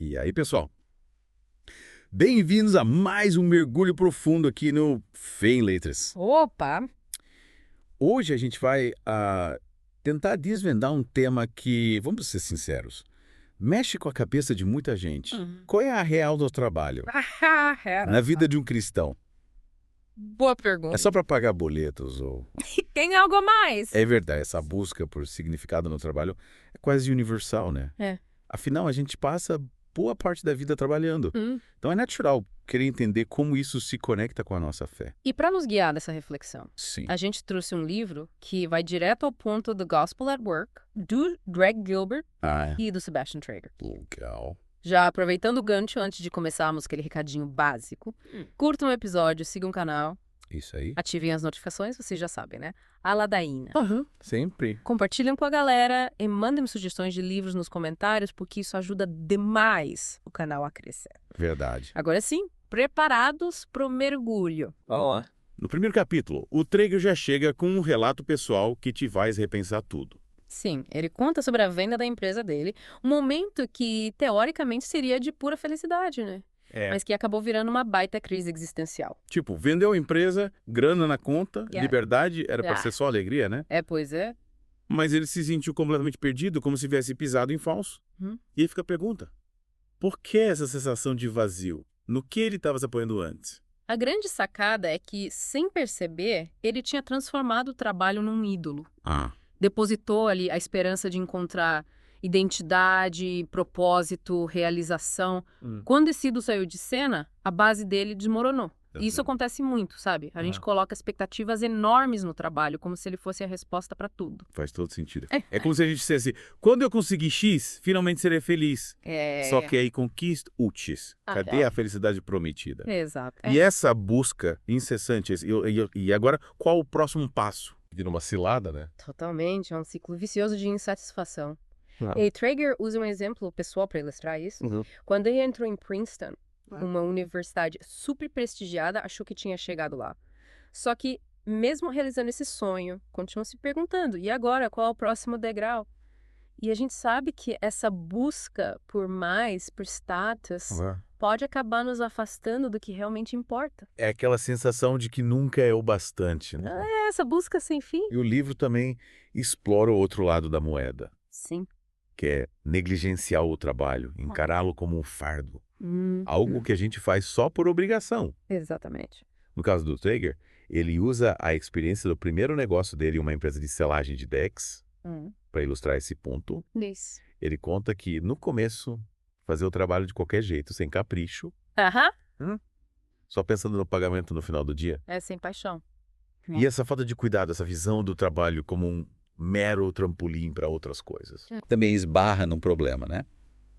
E aí, pessoal? Bem-vindos a mais um mergulho profundo aqui no Fé em Letras. Opa! Hoje a gente vai tentar desvendar um tema que, vamos ser sinceros, mexe com a cabeça de muita gente. Hum. Qual é a real do trabalho Era na só. vida de um cristão? Boa É só pergunta. para pagar boletos ou... Tem algo a mais? É verdade, essa busca por significado no trabalho é quase universal, né? É. Afinal, a gente passa boa parte da vida trabalhando. Então é natural querer entender como isso se conecta com a nossa fé. E para nos guiar nessa reflexão, Sim. a gente trouxe um livro que vai direto ao ponto do Gospel at Work, do Greg Gilbert Ah, e do Sebastian Traeger. legal. Já aproveitando o gancho antes de começarmos aquele recadinho básico, curtam o episódio, sigam o canal, Isso aí. ativem as notificações, vocês já sabem, né? A ladainha. Sempre. Compartilhem com a galera e mandem sugestões de livros nos comentários, porque isso ajuda demais o canal a crescer. Verdade. Agora sim, preparados pro mergulho. Vamos lá. No primeiro capítulo, o Traeger já chega com um relato pessoal que te faz repensar tudo. Sim, ele conta sobre a venda da empresa dele, um momento que teoricamente seria de pura felicidade, né? Mas que acabou virando uma baita crise existencial. Tipo, vendeu a empresa, grana na conta, Yeah. liberdade, era pra Ah. ser só alegria, né? Pois é. Mas ele se sentiu completamente perdido, como se tivesse pisado em falso. E aí fica a pergunta, por que essa sensação de vazio? No que ele estava se apoiando antes? A grande sacada é que, sem perceber, ele tinha transformado o trabalho num ídolo. Depositou ali a esperança de encontrar identidade, propósito, realização. Quando esse ídolo saiu de cena, a base dele desmoronou. E isso acontece muito, sabe? A gente coloca expectativas enormes no trabalho, como se ele fosse a resposta para tudo. Faz todo sentido. É como se a gente dissesse, quando eu conseguir X, finalmente serei feliz. Só que aí conquista o X. Cadê a felicidade prometida? Exato. E essa busca incessante, e agora qual o próximo passo? Vira uma cilada, né? Totalmente, é um ciclo vicioso de insatisfação. E Traeger usa um exemplo pessoal para ilustrar isso. Quando ele entrou em Princeton, uma universidade super prestigiada, achou que tinha chegado lá. Só que, mesmo realizando esse sonho, continua se perguntando, e agora, qual é o próximo degrau? E a gente sabe que essa busca por mais, por status, pode acabar nos afastando do que realmente importa. É aquela sensação de que nunca é o bastante, né? É essa busca sem fim. E o livro também explora o outro lado da moeda, Sim. que é negligenciar o trabalho, encará-lo como um fardo. Algo que a gente faz só por obrigação. Exatamente. No caso do Traeger, ele usa a experiência do primeiro negócio dele, uma empresa de selagem de decks, para ilustrar esse ponto. Isso. Ele conta que, no começo, fazer o trabalho de qualquer jeito, sem capricho, só pensando no pagamento no final do dia. É sem paixão. E essa falta de cuidado, essa visão do trabalho como um mero trampolim para outras coisas. Também esbarra num problema, né?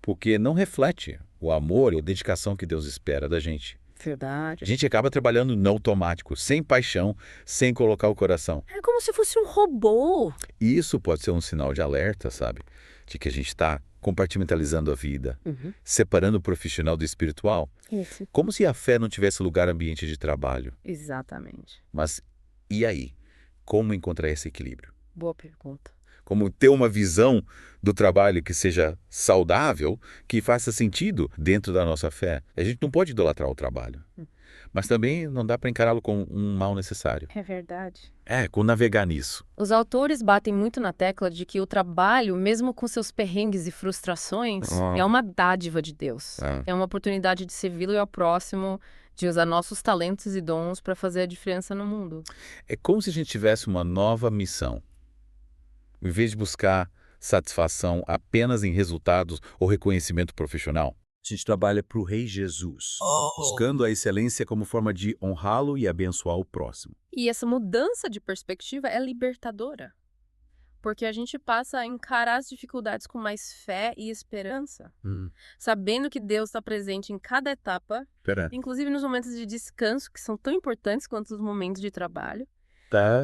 Porque não reflete o amor e a dedicação que Deus espera da gente. Verdade. A gente acaba trabalhando no automático, sem paixão, sem colocar o coração. É como se fosse um robô. E isso pode ser um sinal de alerta, sabe? De que a gente está compartimentalizando a vida, separando o profissional do espiritual. Isso. Como se a fé não tivesse lugar no ambiente de trabalho. Exatamente. Mas e aí? Como encontrar esse equilíbrio? Boa pergunta. Como ter uma visão do trabalho que seja saudável, que faça sentido dentro da nossa fé. A gente não pode idolatrar o trabalho, mas também não dá para encará-lo como um mal necessário. É verdade. Com navegar nisso. Os autores batem muito na tecla de que o trabalho, mesmo com seus perrengues e frustrações, é uma dádiva de Deus. É uma oportunidade de servi-lo ao próximo, de usar nossos talentos e dons para fazer a diferença no mundo. É como se a gente tivesse uma nova missão. Em vez de buscar satisfação apenas em resultados ou reconhecimento profissional, a gente trabalha para o Rei Jesus, buscando a excelência como forma de honrá-lo e abençoar o próximo. E essa mudança de perspectiva é libertadora, porque a gente passa a encarar as dificuldades com mais fé e esperança, sabendo que Deus está presente em cada etapa, inclusive nos momentos de descanso, que são tão importantes quanto os momentos de trabalho.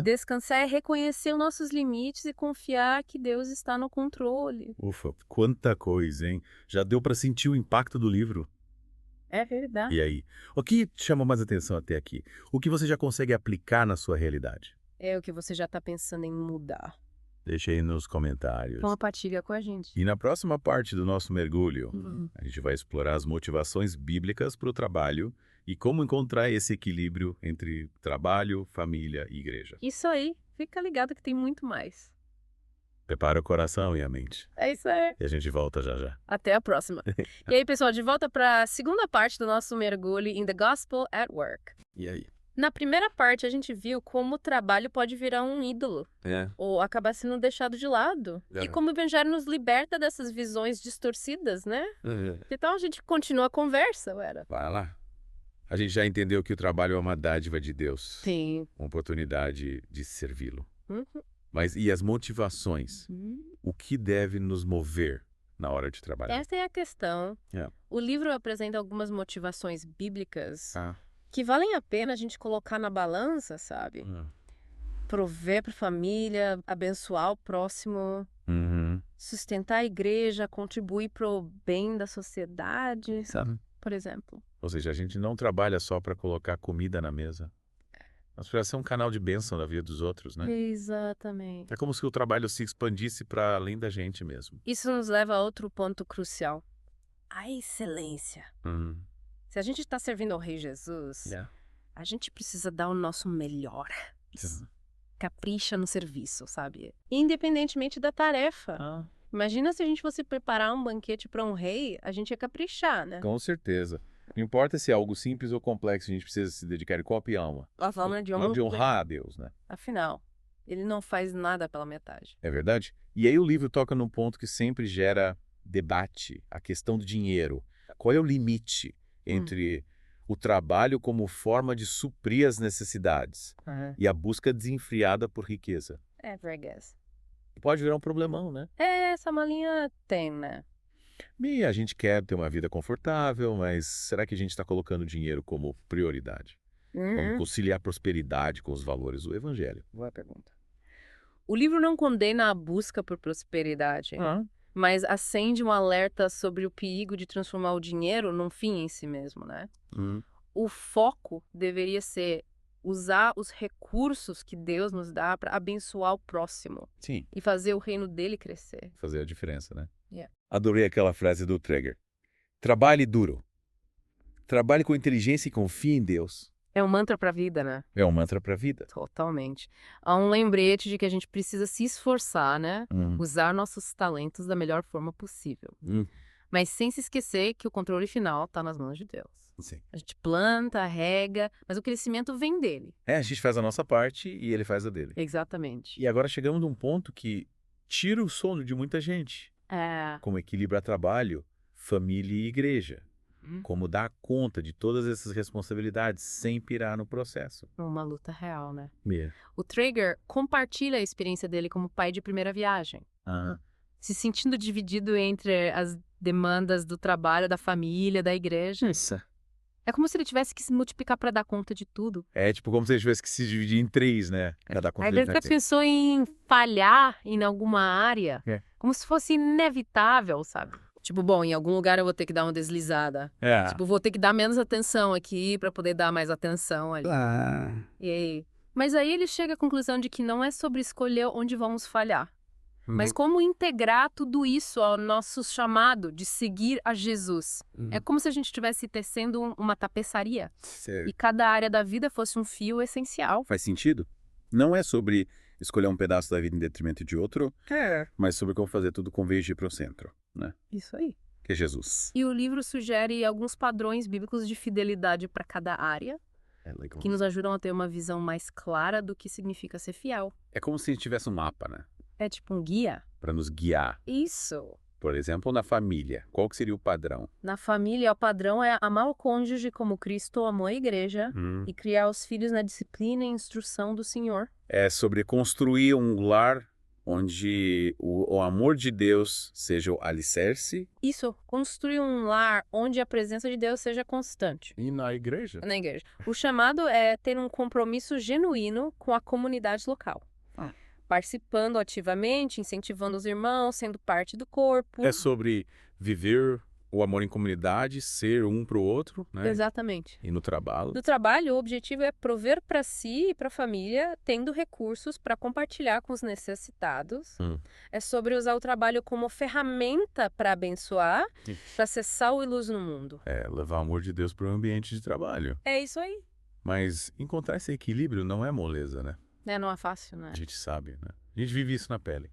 Descansar é reconhecer os nossos limites e confiar que Deus está no controle. Ufa, quanta coisa, hein? Já deu para sentir o impacto do livro. É verdade. E aí? O que te chama mais atenção até aqui? O que você já consegue aplicar na sua realidade? É o que você já está pensando em mudar. Deixa aí nos comentários. Compartilha com a gente. E na próxima parte do nosso mergulho, a gente vai explorar as motivações bíblicas para o trabalho e como encontrar esse equilíbrio entre trabalho, família e igreja. Isso aí. Fica ligado que tem muito mais. Prepara o coração e a mente. É isso aí. E a gente volta já já. Até a próxima. E aí, pessoal, de volta para a segunda parte do nosso mergulho in the Gospel at Work. E aí? Na primeira parte, a gente viu como o trabalho pode virar um ídolo. Ou acabar sendo deixado de lado. E como o evangelho nos liberta dessas visões distorcidas, né? Então a gente continua a conversa, Uera. Vai lá. A gente já entendeu que o trabalho é uma dádiva de Deus. Sim. Uma oportunidade de servi-lo. Uhum. Mas e as motivações? O que deve nos mover na hora de trabalhar? Essa é a questão. O livro apresenta algumas motivações bíblicas que valem a pena a gente colocar na balança, sabe? Prover para a família, abençoar o próximo, sustentar a igreja, contribuir para o bem da sociedade, por exemplo. Ou seja, a gente não trabalha só para colocar comida na mesa. Mas para ser um canal de bênção na vida dos outros, né? Exatamente. É como se o trabalho se expandisse para além da gente mesmo. Isso nos leva a outro ponto crucial. A excelência. Se a gente está servindo ao Rei Jesus, a gente precisa dar o nosso melhor. Capricha no serviço, sabe? Independentemente da tarefa. Imagina se a gente fosse preparar um banquete para um rei, a gente ia caprichar, né? Com certeza. Não importa se é algo simples ou complexo, a gente precisa se dedicar em corpo e alma. A forma de honrar a Deus, né? Afinal, ele não faz nada pela metade. É verdade? E aí o livro toca num ponto que sempre gera debate, a questão do dinheiro. Qual é o limite entre o trabalho como forma de suprir as necessidades e a busca desenfreada por riqueza? É, vergas. Pode virar um problemão, né? Essa malinha tem, né? E a gente quer ter uma vida confortável, mas será que a gente está colocando dinheiro como prioridade? Vamos conciliar prosperidade com os valores do Evangelho? Boa pergunta. O livro não condena a busca por prosperidade, mas acende um alerta sobre o perigo de transformar o dinheiro num fim em si mesmo, né? O foco deveria ser usar os recursos que Deus nos dá para abençoar o próximo. Sim. E fazer o reino dele crescer. Fazer a diferença, né? Yeah. Adorei aquela frase do Traeger. Trabalhe duro. Trabalhe com inteligência e confie em Deus. É um mantra para a vida, né? É um mantra para a vida. Totalmente. Há um lembrete de que a gente precisa se esforçar, né? Usar nossos talentos da melhor forma possível. Mas sem se esquecer que o controle final está nas mãos de Deus. Sim. A gente planta, rega, mas o crescimento vem dele. A gente faz a nossa parte e ele faz a dele. Exatamente. E agora chegamos num ponto que tira o sono de muita gente. Como equilibra trabalho, família e igreja. Como dar conta de todas essas responsabilidades sem pirar no processo. Uma luta real, né? Yeah. O Traeger compartilha a experiência dele como pai de primeira viagem. Se sentindo dividido entre as demandas do trabalho, da família, da igreja. Isso. É como se ele tivesse que se multiplicar para dar conta de tudo. É tipo como se ele tivesse que se dividir em 3, né? Pra dar conta Aí ele pensou em falhar em alguma área, como se fosse inevitável, sabe? Tipo, bom, em algum lugar eu vou ter que dar uma deslizada. Tipo, vou ter que dar menos atenção aqui para poder dar mais atenção ali. E aí? Mas aí ele chega à conclusão de que não é sobre escolher onde vamos falhar. Mas como integrar tudo isso ao nosso chamado de seguir a Jesus. É como se a gente estivesse tecendo uma tapeçaria. Certo. E cada área da vida fosse um fio essencial. Faz sentido? Não é sobre escolher um pedaço da vida em detrimento de outro, mas sobre como fazer tudo convergir para o centro, né? Isso aí. Que é Jesus. E o livro sugere alguns padrões bíblicos de fidelidade para cada área, que nos ajudam a ter uma visão mais clara do que significa ser fiel. É como se a gente tivesse um mapa, né? É tipo um guia. Para nos guiar. Isso. Por exemplo, na família, qual que seria o padrão? Na família, o padrão é amar o cônjuge como Cristo amou a igreja e criar os filhos na disciplina e instrução do Senhor. É sobre construir um lar onde o amor de Deus seja o alicerce. Isso, construir um lar onde a presença de Deus seja constante. E na igreja? Na igreja. O chamado é ter um compromisso genuíno com a comunidade local. Participando ativamente, incentivando os irmãos, sendo parte do corpo. É sobre viver o amor em comunidade, ser um para o outro, né? Exatamente. E no trabalho. No trabalho, o objetivo é prover para si e para a família, tendo recursos para compartilhar com os necessitados. É sobre usar o trabalho como ferramenta para abençoar, para ser sal e luz no mundo. É, levar o amor de Deus para o ambiente de trabalho. É isso aí. Mas encontrar esse equilíbrio não é moleza, né? Não é fácil, né? A gente sabe, né? A gente vive isso na pele.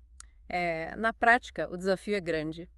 Na prática, o desafio é grande.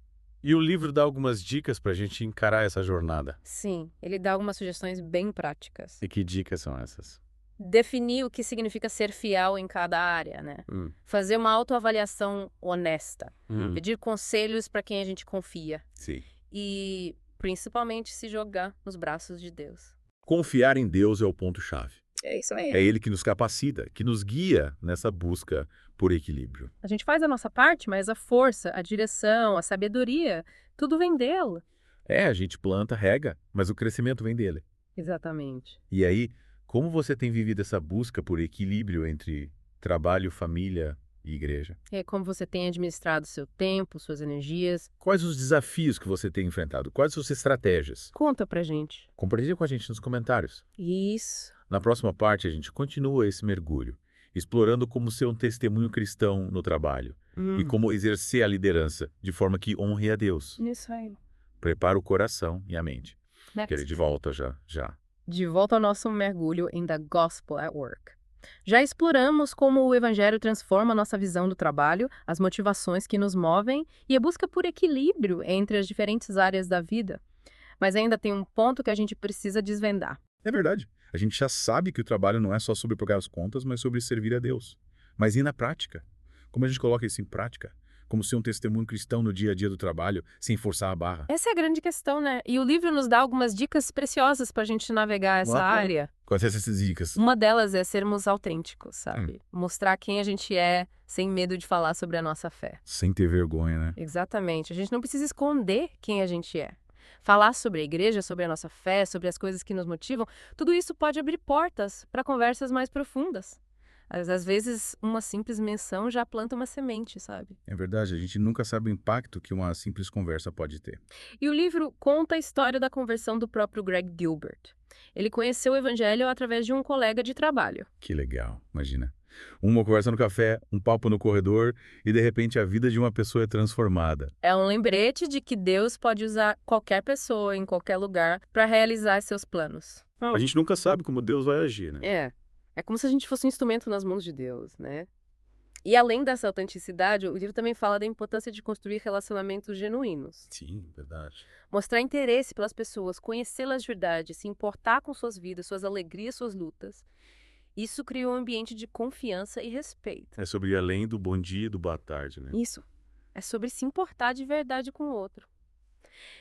E o livro dá algumas dicas para a gente encarar essa jornada. Sim, ele dá algumas sugestões bem práticas. E que dicas são essas? Definir o que significa ser fiel em cada área, né? Fazer uma autoavaliação honesta. Pedir conselhos para quem a gente confia. Sim. E, principalmente, se jogar nos braços de Deus. Confiar em Deus é o ponto-chave. É isso aí. É Ele que nos capacita, que nos guia nessa busca por equilíbrio. A gente faz a nossa parte, mas a força, a direção, a sabedoria, tudo vem dele. A gente planta, rega, mas o crescimento vem dele. Exatamente. E aí, como você tem vivido essa busca por equilíbrio entre trabalho, família e igreja? Como você tem administrado seu tempo, suas energias. Quais os desafios que você tem enfrentado? Quais suas estratégias? Conta pra gente. Compartilhe com a gente nos comentários. Isso. Na próxima parte, a gente continua esse mergulho, explorando como ser um testemunho cristão no trabalho e como exercer a liderança de forma que honre a Deus. Isso aí. Prepara o coração e a mente. Quero ir de volta já. De volta ao nosso mergulho em The Gospel at Work. Já exploramos como o Evangelho transforma a nossa visão do trabalho, as motivações que nos movem e a busca por equilíbrio entre as diferentes áreas da vida. Mas ainda tem um ponto que a gente precisa desvendar. É verdade. A gente já sabe que o trabalho não é só sobre pagar as contas, mas sobre servir a Deus. Mas e na prática? Como a gente coloca isso em prática? Como ser um testemunho cristão no dia a dia do trabalho, sem forçar a barra? Essa é a grande questão, né? E o livro nos dá algumas dicas preciosas para a gente navegar essa área. Quais são essas dicas? Uma delas é sermos autênticos, sabe? Mostrar quem a gente é, sem medo de falar sobre a nossa fé. Sem ter vergonha, né? Exatamente. A gente não precisa esconder quem a gente é. Falar sobre a igreja, sobre a nossa fé, sobre as coisas que nos motivam, tudo isso pode abrir portas para conversas mais profundas. Às vezes, uma simples menção já planta uma semente, sabe? É verdade, a gente nunca sabe o impacto que uma simples conversa pode ter. E o livro conta a história da conversão do próprio Greg Gilbert. Ele conheceu o evangelho através de um colega de trabalho. Que legal, imagina. Uma conversa no café, um papo no corredor e de repente a vida de uma pessoa é transformada. É um lembrete de que Deus pode usar qualquer pessoa em qualquer lugar para realizar seus planos. A gente nunca sabe como Deus vai agir, né? É como se a gente fosse um instrumento nas mãos de Deus, né? E além dessa autenticidade, o livro também fala da importância de construir relacionamentos genuínos. Sim, verdade. Mostrar interesse pelas pessoas, conhecê-las de verdade, se importar com suas vidas, suas alegrias, suas lutas. Isso cria um ambiente de confiança e respeito. É sobre ir além do bom dia e do boa tarde, né? Isso. É sobre se importar de verdade com o outro.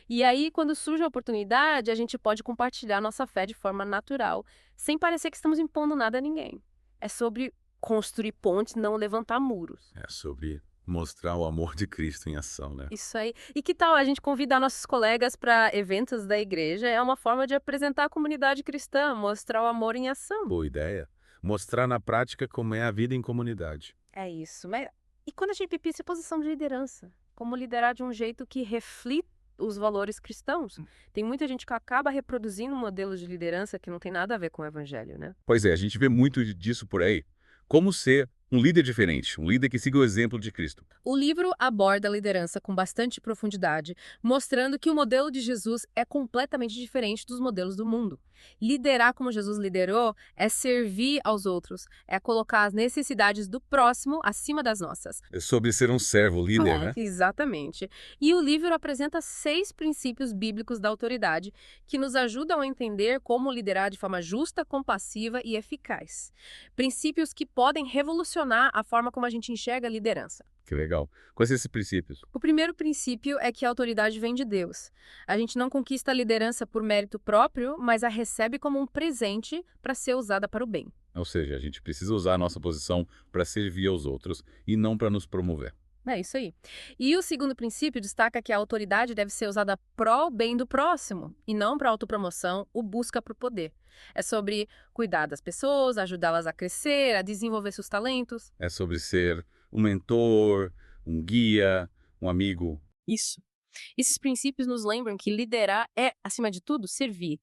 E aí, quando surge a oportunidade, a gente pode compartilhar nossa fé de forma natural, sem parecer que estamos impondo nada a ninguém. É sobre construir pontes, não levantar muros. É sobre mostrar o amor de Cristo em ação, né? Isso aí. E que tal a gente convidar nossos colegas para eventos da igreja? É uma forma de apresentar a comunidade cristã, mostrar o amor em ação. Boa ideia. Mostrar na prática como é a vida em comunidade. É isso. E quando a gente pensa em posição de liderança? Como liderar de um jeito que reflita os valores cristãos? Tem muita gente que acaba reproduzindo modelos de liderança que não tem nada a ver com o evangelho, né? Pois é, a gente vê muito disso por aí. Como ser um líder diferente, um líder que siga o exemplo de Cristo. O livro aborda a liderança com bastante profundidade, mostrando que o modelo de Jesus é completamente diferente dos modelos do mundo. Liderar como Jesus liderou é servir aos outros, é colocar as necessidades do próximo acima das nossas. É sobre ser um servo, líder, né? Exatamente. E o livro apresenta 6 princípios bíblicos da autoridade que nos ajudam a entender como liderar de forma justa, compassiva e eficaz. Princípios que podem revolucionar a forma como a gente enxerga a liderança. Que legal. Quais são esses princípios? O primeiro princípio é que a autoridade vem de Deus. A gente não conquista a liderança por mérito próprio, mas a recebe como um presente para ser usada para o bem. Ou seja, a gente precisa usar a nossa posição para servir aos outros e não para nos promover. É isso aí. E o segundo princípio destaca que a autoridade deve ser usada pró bem do próximo e não para autopromoção ou busca por poder. É sobre cuidar das pessoas, ajudá-las a crescer, a desenvolver seus talentos. É sobre ser um mentor, um guia, um amigo. Isso. Esses princípios nos lembram que liderar é, acima de tudo, servir.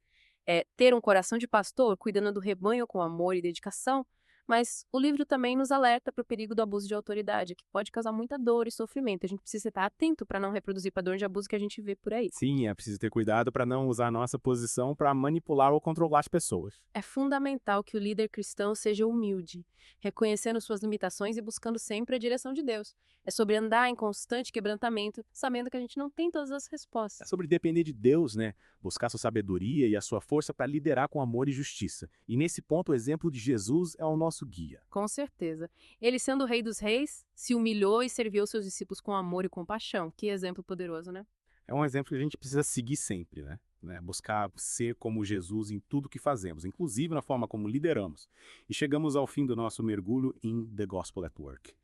É ter um coração de pastor, cuidando do rebanho com amor e dedicação, mas o livro também nos alerta para o perigo do abuso de autoridade, que pode causar muita dor e sofrimento. A gente precisa estar atento para não reproduzir padrões de abuso que a gente vê por aí. Sim, é preciso ter cuidado para não usar a nossa posição para manipular ou controlar as pessoas. É fundamental que o líder cristão seja humilde, reconhecendo suas limitações e buscando sempre a direção de Deus. É sobre andar em constante quebrantamento, sabendo que a gente não tem todas as É respostas. sobre depender de Deus, né? Buscar sua sabedoria e a sua força para liderar com amor e justiça. E nesse ponto, o exemplo de Jesus é o nosso guia. Com certeza. Ele, sendo o rei dos reis, se humilhou e serviu seus discípulos com amor e compaixão. Que exemplo poderoso, né? É um exemplo que a gente precisa seguir sempre, né? Buscar ser como Jesus em tudo que fazemos, inclusive na forma como lideramos. E chegamos ao fim do nosso mergulho em The Gospel at Work.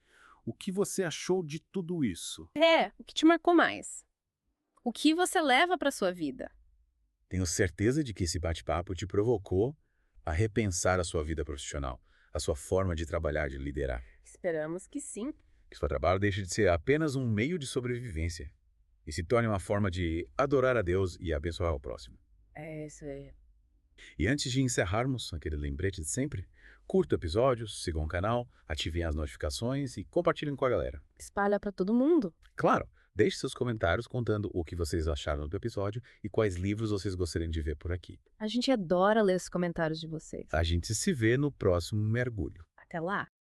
O que você achou de tudo isso? O que te marcou mais? O que você leva para sua vida? Tenho certeza de que esse bate-papo te provocou a repensar a sua vida profissional, a sua forma de trabalhar, de liderar. Esperamos que sim. Que seu trabalho deixe de ser apenas um meio de sobrevivência e se torne uma forma de adorar a Deus e abençoar o próximo. Isso aí. E antes de encerrarmos aquele lembrete de sempre, curta o episódio, sigam o canal, ativem as notificações e compartilhem com a galera. Espalha para todo mundo. Claro, deixe seus comentários contando o que vocês acharam do episódio e quais livros vocês gostariam de ver por aqui. A gente adora ler os comentários de vocês. A gente se vê no próximo mergulho. Até lá.